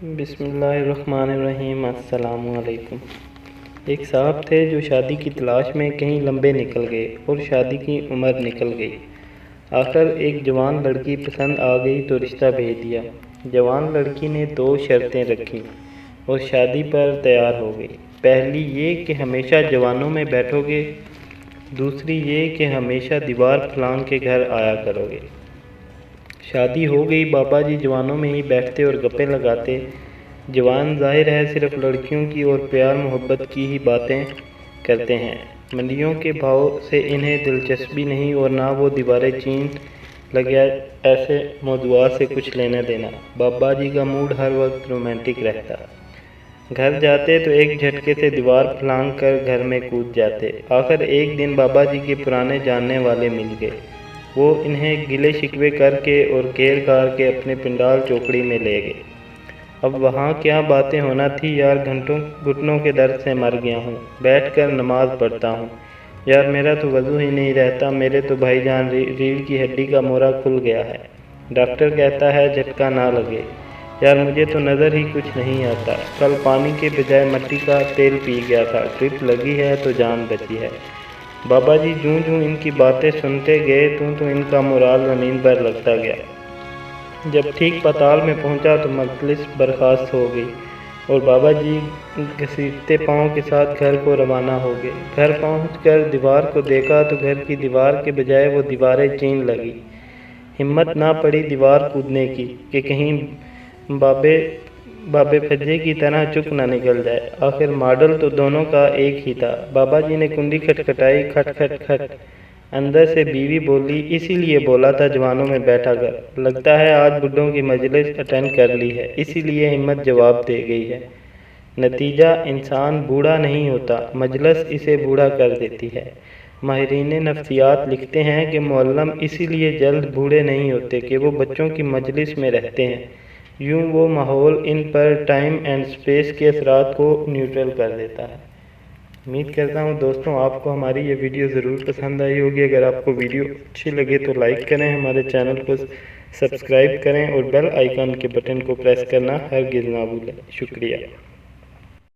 بسم اللہ الرحمن الرحیم۔ السلام علیکم۔ ایک صاحب تھے جو شادی کی تلاش میں کہیں لمبے نکل گئے اور شادی کی عمر نکل گئی۔ آخر ایک جوان لڑکی پسند آ گئی تو رشتہ بھیج دیا۔ جوان لڑکی نے 2 شرطیں رکھیں اور شادی پر تیار ہو گئی۔ پہلی یہ کہ ہمیشہ جوانوں میں بیٹھو گے، دوسری یہ کہ ہمیشہ دیوار پھلانگ کے گھر آیا کرو گے۔ شادی ہو گئی۔ بابا جی جوانوں میں ہی بیٹھتے اور گپیں لگاتے۔ جوان ظاہر ہے صرف لڑکیوں کی اور پیار محبت کی ہی باتیں کرتے ہیں۔ منڈیوں کے بھاؤ سے انہیں دلچسپی نہیں اور نہ وہ دیواریں چین لگیا ایسے موضوعات سے کچھ لینا دینا۔ بابا جی کا موڈ ہر وقت رومانٹک رہتا۔ گھر جاتے تو ایک جھٹکے سے دیوار پھلانگ کر گھر میں کود جاتے۔ آخر ایک دن بابا جی کے پرانے جاننے والے مل گئے۔ وہ انہیں گلے شکوے کر کے اور کیر کار کے اپنے پنڈال چوکڑی میں لے گئے۔ اب وہاں کیا باتیں ہونا تھی یار، گھٹنوں کے درد سے مر گیا ہوں، بیٹھ کر نماز پڑھتا ہوں یار، میرا تو وضو ہی نہیں رہتا، میرے تو بھائی جان ریڑھ کی ہڈی کا مورا کھل گیا ہے، ڈاکٹر کہتا ہے جھٹکا نہ لگے یار، مجھے تو نظر ہی کچھ نہیں آتا، کل پانی کے بجائے مٹی کا تیل پی گیا تھا، ڈرپ لگی ہے تو جان بچی ہے۔ بابا جی جوں ان کی باتیں سنتے گئے تو ان کا مورال زمین پر لگتا گیا۔ جب ٹھیک پتال میں پہنچا تو مجلس برخاست ہو گئی اور بابا جی گھسیٹتے پاؤں کے ساتھ گھر کو روانہ ہو گئے۔ گھر پہنچ کر دیوار کو دیکھا تو گھر کی دیوار کے بجائے وہ دیواریں چین لگی۔ ہمت نہ پڑی دیوار کودنے کی کہ کہیں بابے پھجے کی طرح چک نہ نکل جائے۔ آخر ماڈل تو دونوں کا ایک ہی تھا۔ بابا جی نے کنڈی کھٹکھٹائی، کھٹ کھٹ کھٹ۔ اندر سے بیوی بولی، اسی لیے بولا تھا جوانوں میں بیٹھا کر، لگتا ہے آج بڈھوں کی مجلس اٹینڈ کر لی ہے، اسی لیے ہمت جواب دے گئی ہے۔ نتیجہ انسان بوڑھا نہیں ہوتا، مجلس اسے بوڑھا کر دیتی ہے۔ ماہرین نفسیات لکھتے ہیں کہ معلم اسی لیے جلد بوڑھے نہیں ہوتے کہ وہ بچوں کی مجلس میں رہتے ہیں، یوں وہ ماحول ان پر ٹائم اینڈ سپیس کے اثرات کو نیوٹرل کر دیتا ہے۔ امید کرتا ہوں دوستوں آپ کو ہماری یہ ویڈیو ضرور پسند آئی ہوگی۔ اگر آپ کو ویڈیو اچھی لگے تو لائک کریں، ہمارے چینل کو سبسکرائب کریں اور بیل آئیکن کے بٹن کو پریس کرنا ہرگز نہ بھولیں۔ شکریہ۔